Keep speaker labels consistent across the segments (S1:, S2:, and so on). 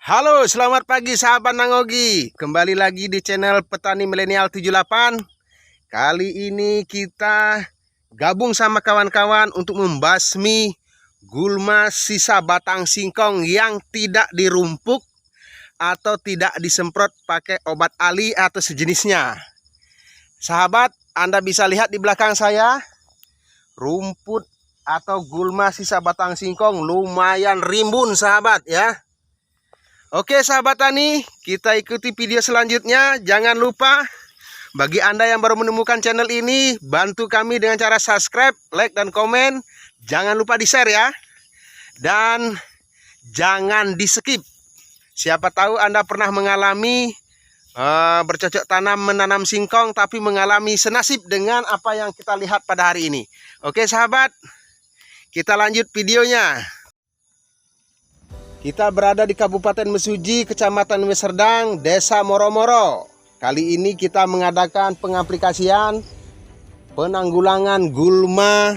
S1: Halo, selamat pagi sahabat Nangogi. Kembali lagi di channel Petani Milenial 78. Kali ini kita gabung sama kawan-kawan untuk membasmi gulma sisa batang singkong yang tidak dirumpuk atau tidak disemprot pakai obat ali atau sejenisnya. Sahabat, Anda bisa lihat di belakang saya, rumput atau gulma sisa batang singkong lumayan rimbun sahabat ya. Oke sahabat tani, kita ikuti video selanjutnya. Jangan lupa bagi Anda yang baru menemukan channel ini, bantu kami dengan cara subscribe, like, dan komen. Jangan lupa di-share ya. Dan jangan di-skip. Siapa tahu Anda pernah mengalami bercocok tanam menanam singkong, tapi mengalami senasib dengan apa yang kita lihat pada hari ini. Oke sahabat, kita lanjut videonya. Kita berada di Kabupaten Mesuji, Kecamatan Meserdang, Desa Moro-Moro. Kali ini kita mengadakan pengaplikasian penanggulangan gulma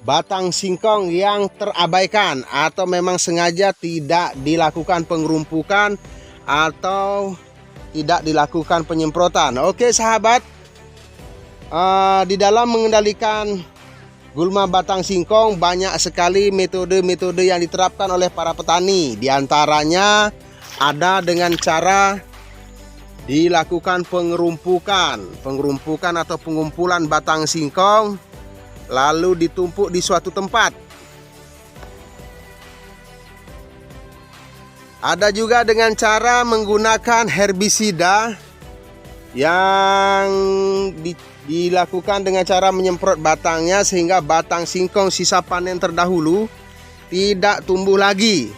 S1: batang singkong yang terabaikan atau memang sengaja tidak dilakukan pengerumpukan atau tidak dilakukan penyemprotan. Oke sahabat, di dalam mengendalikan gulma batang singkong banyak sekali metode-metode yang diterapkan oleh para petani. Di antaranya ada dengan cara dilakukan pengerumpukan atau pengumpulan batang singkong lalu ditumpuk di suatu tempat. Ada juga dengan cara menggunakan herbisida yang dilakukan dengan cara menyemprot batangnya sehingga batang singkong sisa panen terdahulu tidak tumbuh lagi.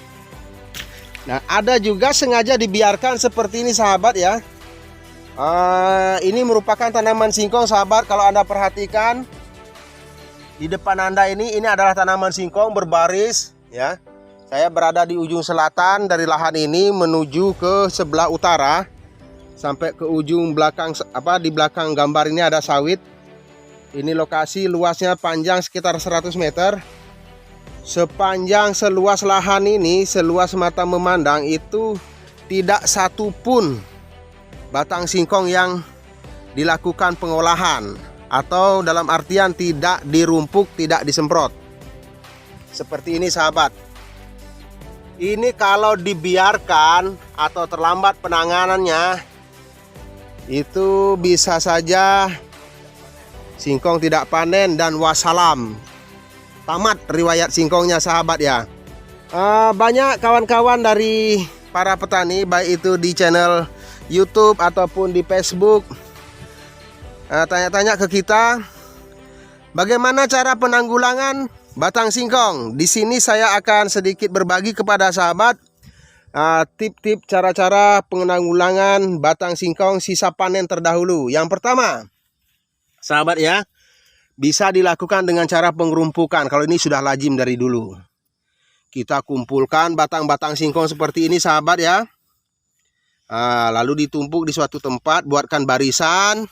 S1: Nah, ada juga sengaja dibiarkan seperti ini sahabat ya. Ini merupakan tanaman singkong sahabat. Kalau Anda perhatikan di depan Anda ini adalah tanaman singkong berbaris ya. Saya berada di ujung selatan dari lahan ini menuju ke sebelah utara. Sampai ke ujung belakang, di belakang gambar ini ada sawit. Ini lokasi luasnya panjang sekitar 100 meter. Sepanjang seluas lahan ini, seluas mata memandang itu tidak satu pun batang singkong yang dilakukan pengolahan atau dalam artian tidak dirumpuk, tidak disemprot. Seperti ini sahabat. Ini kalau dibiarkan atau terlambat penanganannya, itu bisa saja singkong tidak panen dan wassalam, tamat riwayat singkongnya sahabat ya. Banyak kawan-kawan dari para petani baik itu di channel YouTube ataupun di Facebook tanya-tanya ke kita bagaimana cara penanggulangan batang singkong. Di sini saya akan sedikit berbagi kepada sahabat tip-tip cara-cara penanggulangan batang singkong sisa panen terdahulu. Yang pertama, sahabat ya, bisa dilakukan dengan cara pengerumpukan. Kalau ini sudah lazim dari dulu. Kita kumpulkan batang-batang singkong seperti ini sahabat ya. Lalu ditumpuk di suatu tempat, buatkan barisan.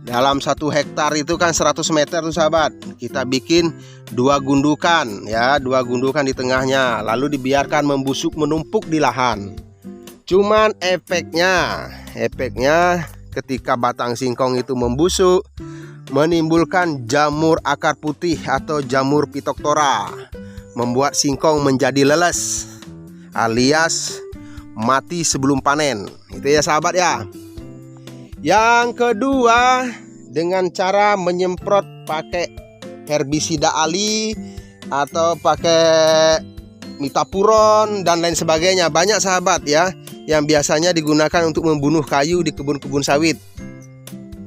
S1: Dalam 1 hektar itu kan 100 meter tuh sahabat. Kita bikin 2 gundukan ya, 2 gundukan di tengahnya. Lalu dibiarkan membusuk menumpuk di lahan. Cuman efeknya ketika batang singkong itu membusuk menimbulkan jamur akar putih atau jamur Phytophthora, membuat singkong menjadi leles alias mati sebelum panen. Itu ya sahabat ya. Yang kedua, dengan cara menyemprot pakai herbisida ali atau pakai mitapuron dan lain sebagainya. Banyak sahabat ya yang biasanya digunakan untuk membunuh kayu di kebun-kebun sawit.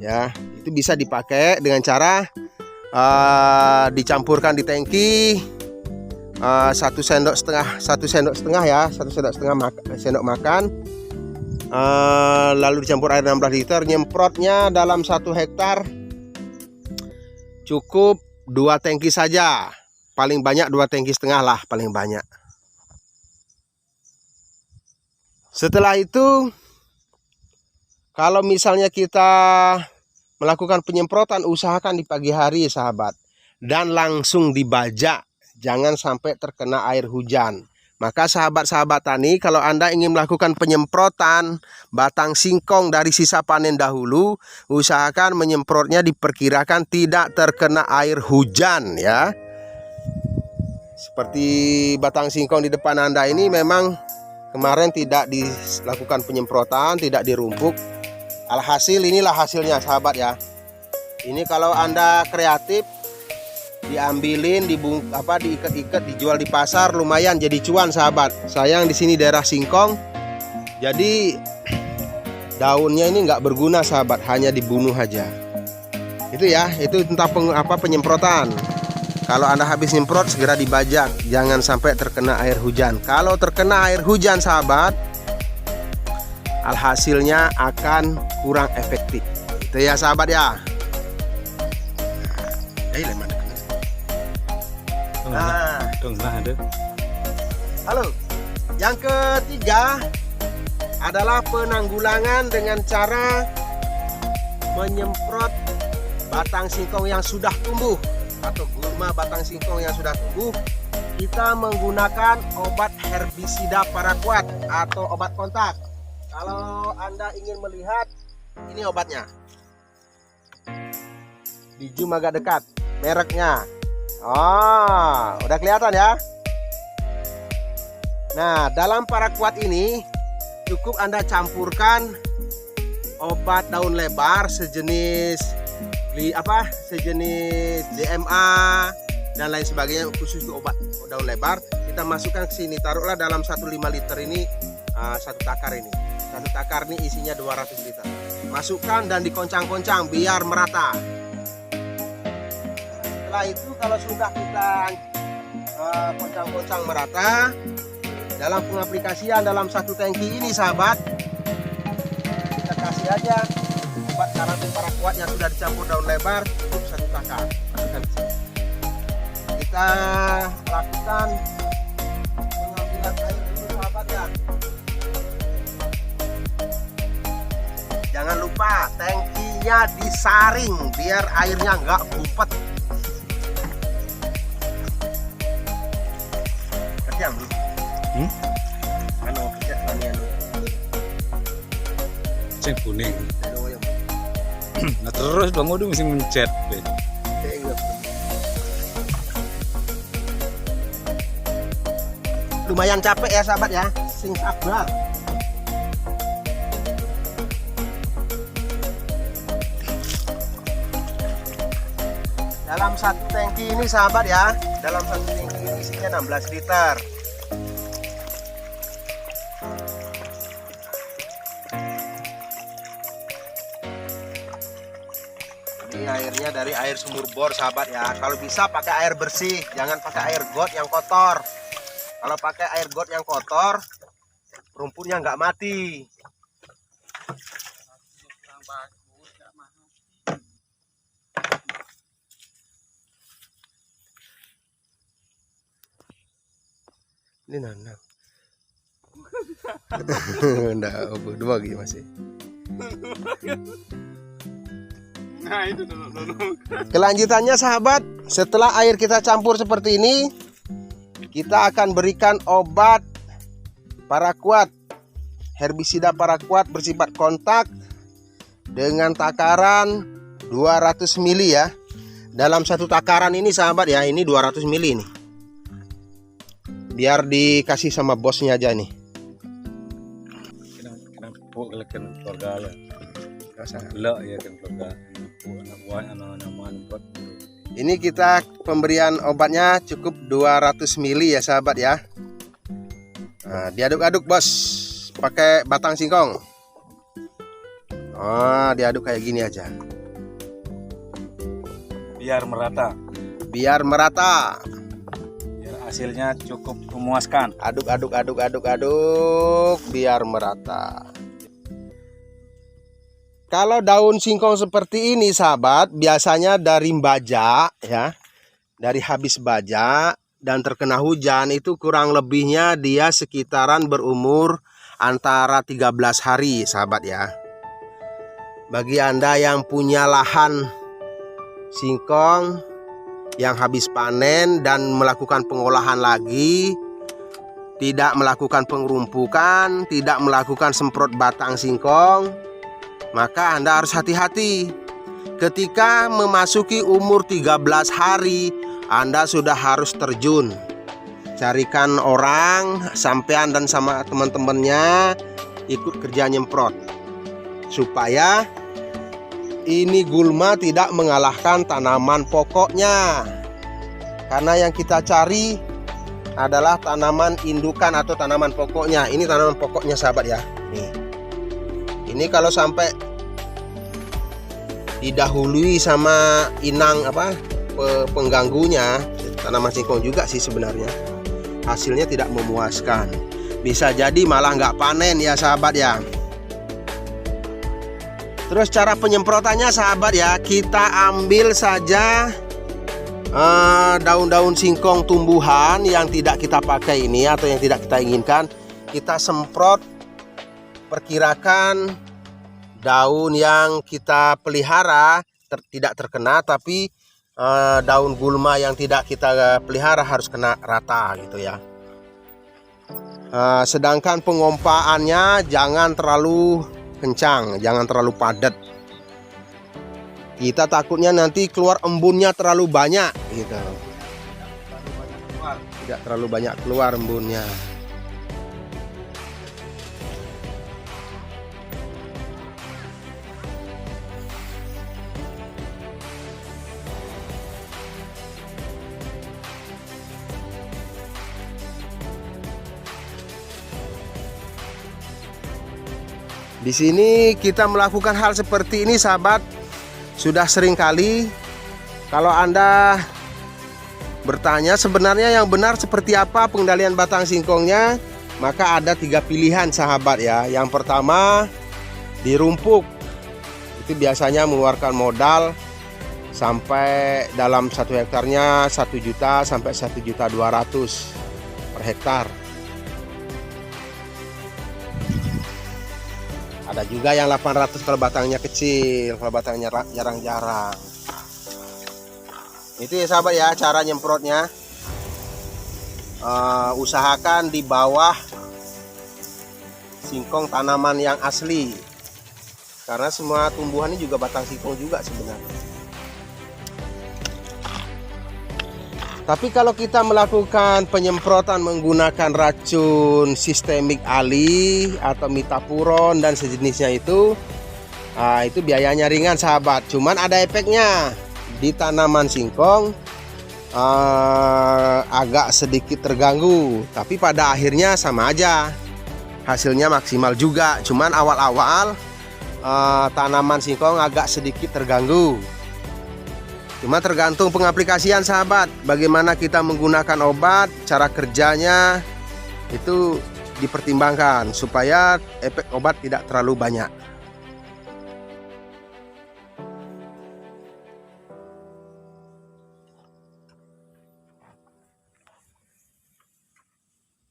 S1: Ya, itu bisa dipakai dengan cara dicampurkan di tangki 1 sendok setengah ya, 1 sendok makan. Lalu dicampur air 16 liter. Nyemprotnya dalam 1 hektar cukup 2 tangki saja. Paling banyak 2 tangki setengah lah paling banyak. Setelah itu, kalau misalnya kita melakukan penyemprotan, usahakan di pagi hari sahabat. Dan langsung dibajak. Jangan sampai terkena air hujan. Maka sahabat-sahabat tani, kalau Anda ingin melakukan penyemprotan batang singkong dari sisa panen dahulu, usahakan menyemprotnya diperkirakan tidak terkena air hujan ya. Seperti batang singkong di depan Anda ini memang kemarin tidak dilakukan penyemprotan, tidak dirumpuk. Alhasil inilah hasilnya sahabat ya. Ini kalau Anda kreatif, diambilin, diikat-ikat, dijual di pasar, lumayan jadi cuan sahabat. Sayang di sini daerah singkong, jadi daunnya ini nggak berguna sahabat, hanya dibunuh aja. Itu ya, itu tentang penyemprotan. Kalau Anda habis nyemprot segera dibajak, jangan sampai terkena air hujan. Kalau terkena air hujan sahabat, alhasilnya akan kurang efektif. Itu ya sahabat ya. Halo. Yang ketiga adalah penanggulangan dengan cara menyemprot batang singkong yang sudah tumbuh atau gulma batang singkong yang sudah tumbuh. Kita menggunakan obat herbisida paraquat atau obat kontak. Kalau Anda ingin melihat, ini obatnya. Di zoom agak dekat, mereknya. Oh, udah kelihatan ya. Nah, dalam paraquat ini cukup Anda campurkan obat daun lebar sejenis DMA dan lain sebagainya, khusus untuk obat daun lebar. Kita masukkan ke sini, taruhlah dalam 1,5 liter ini, satu takar ini. Satu takar ini isinya 200 liter. Masukkan dan dikoncang-koncang biar merata. Setelah itu kalau sudah kita koncang-koncang merata, dalam pengaplikasian dalam satu tangki ini sahabat, kita kasih aja obat karantin paraquat yang sudah dicampur daun lebar, cukup satu takar. Kita lakukan pengambilan air dulu sahabat ya. Jangan lupa tangkinya disaring biar airnya nggak ngumpet. Kerja belum?
S2: Ceng kuning. Nah terus Bang Udu mesti mencet.
S1: Lumayan capek ya sahabat ya, sing sabar. Dalam satu tangki ini sahabat ya, dalam satu tangki ini isinya 16 liter. Ini airnya dari air sumur bor sahabat ya. Kalau bisa pakai air bersih, jangan pakai air got yang kotor. Kalau pakai air got yang kotor, rumputnya nggak mati. Ini nanam. Nggak, berdua lagi masih. Nah, itu kelanjutannya sahabat, setelah air kita campur seperti ini, kita akan berikan obat paraquat, herbisida paraquat bersifat kontak dengan takaran 200 ml ya. Dalam satu takaran ini sahabat ya, ini 200 ml nih. Biar dikasih sama bosnya aja nih. Ini kita pemberian obatnya cukup 200 ml ya sahabat ya. Nah, diaduk-aduk bos, pakai batang singkong. Oh, diaduk kayak gini aja.
S2: Biar merata.
S1: Biar merata.
S2: Biar hasilnya cukup memuaskan.
S1: Aduk, biar merata. Kalau daun singkong seperti ini sahabat, biasanya dari baja ya, dari habis baja dan terkena hujan itu kurang lebihnya dia sekitaran berumur antara 13 hari sahabat ya. Bagi Anda yang punya lahan singkong yang habis panen dan melakukan pengolahan lagi, tidak melakukan pengerumpukan, tidak melakukan semprot batang singkong, maka Anda harus hati-hati. Ketika memasuki umur 13 hari, Anda sudah harus terjun. Carikan orang, sampean dan sama teman-temannya ikut kerja nyemprot, supaya ini gulma tidak mengalahkan tanaman pokoknya. Karena yang kita cari adalah tanaman indukan atau tanaman pokoknya. Ini tanaman pokoknya sahabat ya. Nih. Ini kalau sampai didahului sama inang pengganggunya, tanaman singkong juga sih sebenarnya, hasilnya tidak memuaskan. Bisa jadi malah nggak panen ya sahabat ya. Terus cara penyemprotannya sahabat ya, kita ambil saja daun-daun singkong tumbuhan yang tidak kita pakai ini atau yang tidak kita inginkan, kita semprot. Perkirakan daun yang kita pelihara tidak terkena, tapi daun gulma yang tidak kita pelihara harus kena rata gitu ya. Sedangkan pengompaannya jangan terlalu kencang, jangan terlalu padat. Kita takutnya nanti keluar embunnya terlalu banyak gitu. Tidak terlalu banyak keluar embunnya. Di sini kita melakukan hal seperti ini sahabat sudah sering kali. Kalau Anda bertanya sebenarnya yang benar seperti apa pengendalian batang singkongnya, maka ada 3 pilihan sahabat ya. Yang pertama, dirumpuk. Itu biasanya mengeluarkan modal sampai dalam 1 hektarnya 1 juta sampai 1.200.000 per hektar. Ada juga yang 800 kalau batangnya kecil, kalau batangnya jarang-jarang. Itu ya sahabat ya cara nyemprotnya. Usahakan di bawah singkong tanaman yang asli, karena semua tumbuhan ini juga batang singkong juga sebenarnya. Tapi kalau kita melakukan penyemprotan menggunakan racun sistemik ali atau mitapuron dan sejenisnya itu biayanya ringan sahabat. Cuman ada efeknya di tanaman singkong, agak sedikit terganggu. Tapi pada akhirnya sama aja, hasilnya maksimal juga. Cuman awal-awal tanaman singkong agak sedikit terganggu. Cuma tergantung pengaplikasian sahabat, bagaimana kita menggunakan obat, cara kerjanya itu dipertimbangkan supaya efek obat tidak terlalu banyak.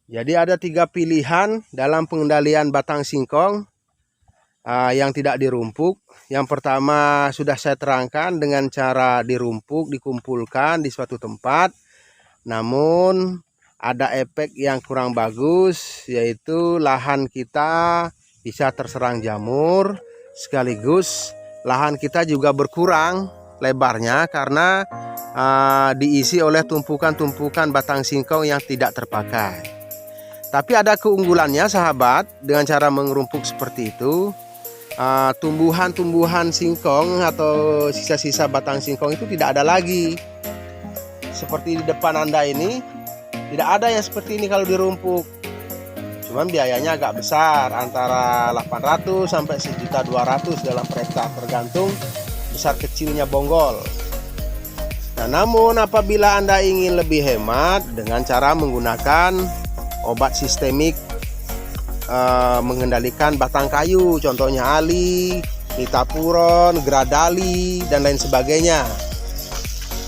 S1: Jadi ada 3 pilihan dalam pengendalian batang singkong yang tidak dirumpuk. Yang pertama sudah saya terangkan dengan cara dirumpuk, dikumpulkan di suatu tempat. Namun ada efek yang kurang bagus, yaitu lahan kita bisa terserang jamur, sekaligus lahan kita juga berkurang lebarnya karena diisi oleh tumpukan-tumpukan batang singkong yang tidak terpakai. Tapi ada keunggulannya sahabat dengan cara mengerumpuk seperti itu. Tumbuhan-tumbuhan singkong atau sisa-sisa batang singkong itu tidak ada lagi. Seperti di depan Anda ini, tidak ada yang seperti ini kalau dirumpuk. Cuman biayanya agak besar, antara 800 sampai 1.200.000 dalam per hektar, tergantung besar kecilnya bonggol. Nah, namun apabila Anda ingin lebih hemat dengan cara menggunakan obat sistemik mengendalikan batang kayu, contohnya ali, mitapuron, gradali, dan lain sebagainya.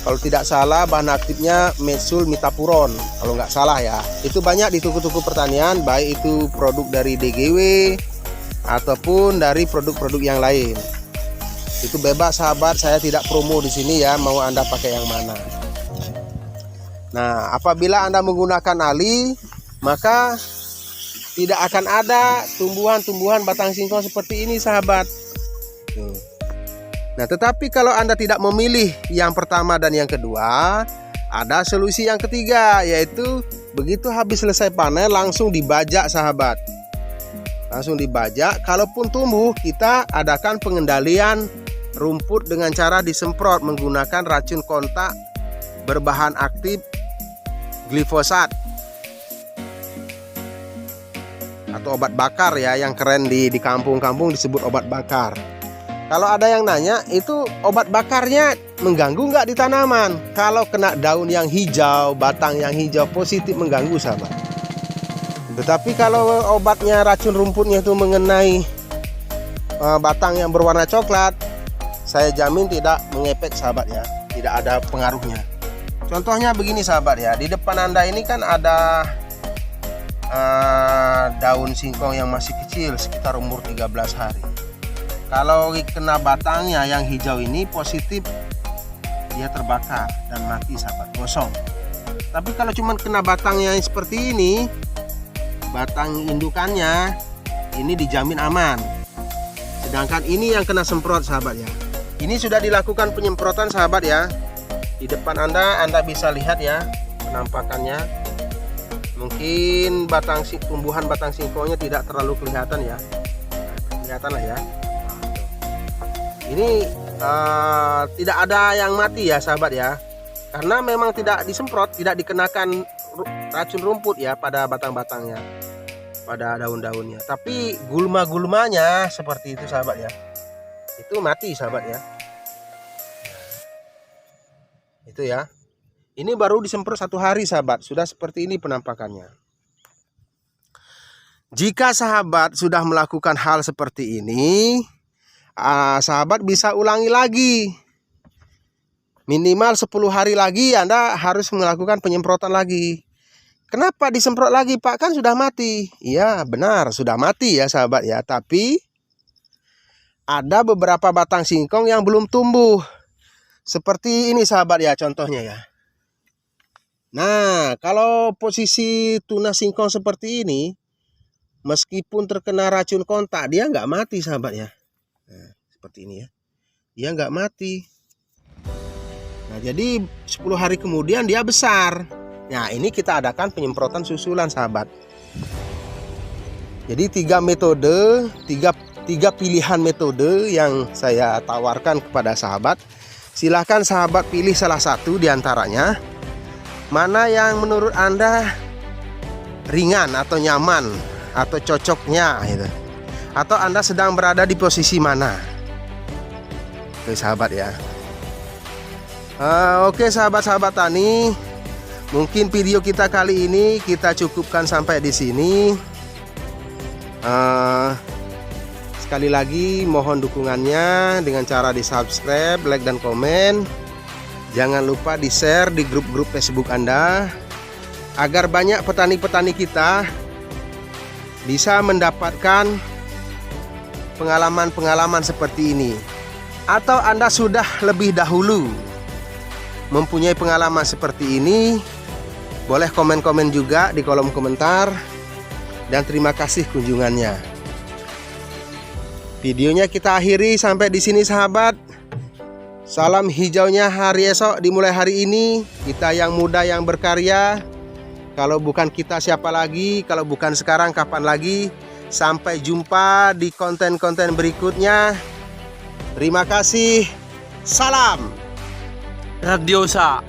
S1: Kalau tidak salah bahan aktifnya mesul mitapuron, kalau nggak salah ya. Itu banyak di toko-toko pertanian, baik itu produk dari DGW ataupun dari produk-produk yang lain. Itu bebas sahabat, saya tidak promo di sini ya, mau Anda pakai yang mana. Nah, apabila Anda menggunakan ali, maka tidak akan ada tumbuhan-tumbuhan batang singkong seperti ini, sahabat. Tuh. Nah, tetapi kalau Anda tidak memilih yang pertama dan yang kedua, ada solusi yang ketiga, yaitu begitu habis selesai panen langsung dibajak, sahabat. Langsung dibajak. Kalaupun tumbuh, kita adakan pengendalian rumput dengan cara disemprot menggunakan racun kontak berbahan aktif glifosat atau obat bakar ya, yang keren di kampung-kampung disebut obat bakar. Kalau ada yang nanya, itu obat bakarnya mengganggu nggak di tanaman? Kalau kena daun yang hijau, batang yang hijau, positif mengganggu, sahabat. Tetapi kalau obatnya, racun rumputnya itu mengenai batang yang berwarna coklat, saya jamin tidak mengepek, sahabat ya. Tidak ada pengaruhnya. Contohnya begini, sahabat ya. Di depan Anda ini kan ada daun singkong yang masih kecil, sekitar umur 13 hari. Kalau kena batangnya yang hijau ini positif, dia terbakar dan mati, sahabat, gosong. Tapi kalau cuma kena batangnya seperti ini, batang indukannya, ini dijamin aman. Sedangkan ini yang kena semprot, sahabat ya. Ini sudah dilakukan penyemprotan, sahabat ya. Di depan Anda bisa lihat ya penampakannya. Mungkin tumbuhan batang singkongnya tidak terlalu kelihatan ya. Kelihatan lah ya. Ini tidak ada yang mati ya, sahabat ya, karena memang tidak disemprot, tidak dikenakan racun rumput ya pada batang-batangnya, pada daun-daunnya. Tapi gulma-gulmanya seperti itu, sahabat ya, itu mati, sahabat ya. Itu ya. Ini baru disemprot 1 hari, sahabat, sudah seperti ini penampakannya. Jika sahabat sudah melakukan hal seperti ini, sahabat bisa ulangi lagi. Minimal 10 hari lagi Anda harus melakukan penyemprotan lagi. Kenapa disemprot lagi, Pak? Kan sudah mati. Iya, benar, sudah mati ya, sahabat ya. Tapi ada beberapa batang singkong yang belum tumbuh. Seperti ini, sahabat ya, contohnya ya. Nah, kalau posisi tunas singkong seperti ini, meskipun terkena racun kontak, dia nggak mati, sahabat ya. Nah, seperti ini ya, dia nggak mati. Nah, jadi 10 hari kemudian dia besar. Nah, ini kita adakan penyemprotan susulan, sahabat. Jadi 3 metode, 3 pilihan metode yang saya tawarkan kepada sahabat. Silahkan sahabat pilih salah satu di antaranya. Mana yang menurut Anda ringan atau nyaman atau cocoknya gitu. Atau Anda sedang berada di posisi mana? Oke, sahabat ya. Oke, sahabat-sahabat tani, mungkin video kita kali ini kita cukupkan sampai di sini. Sekali lagi mohon dukungannya dengan cara di subscribe, like dan komen. Jangan lupa di share di grup-grup Facebook Anda, agar banyak petani-petani kita bisa mendapatkan pengalaman-pengalaman seperti ini. Atau Anda sudah lebih dahulu mempunyai pengalaman seperti ini, boleh komen-komen juga di kolom komentar. Dan terima kasih kunjungannya. Videonya kita akhiri sampai di sini, sahabat. Salam hijaunya hari esok dimulai hari ini. Kita yang muda yang berkarya. Kalau bukan kita siapa lagi? Kalau bukan sekarang kapan lagi? Sampai jumpa di konten-konten berikutnya. Terima kasih. Salam
S3: Radiosa.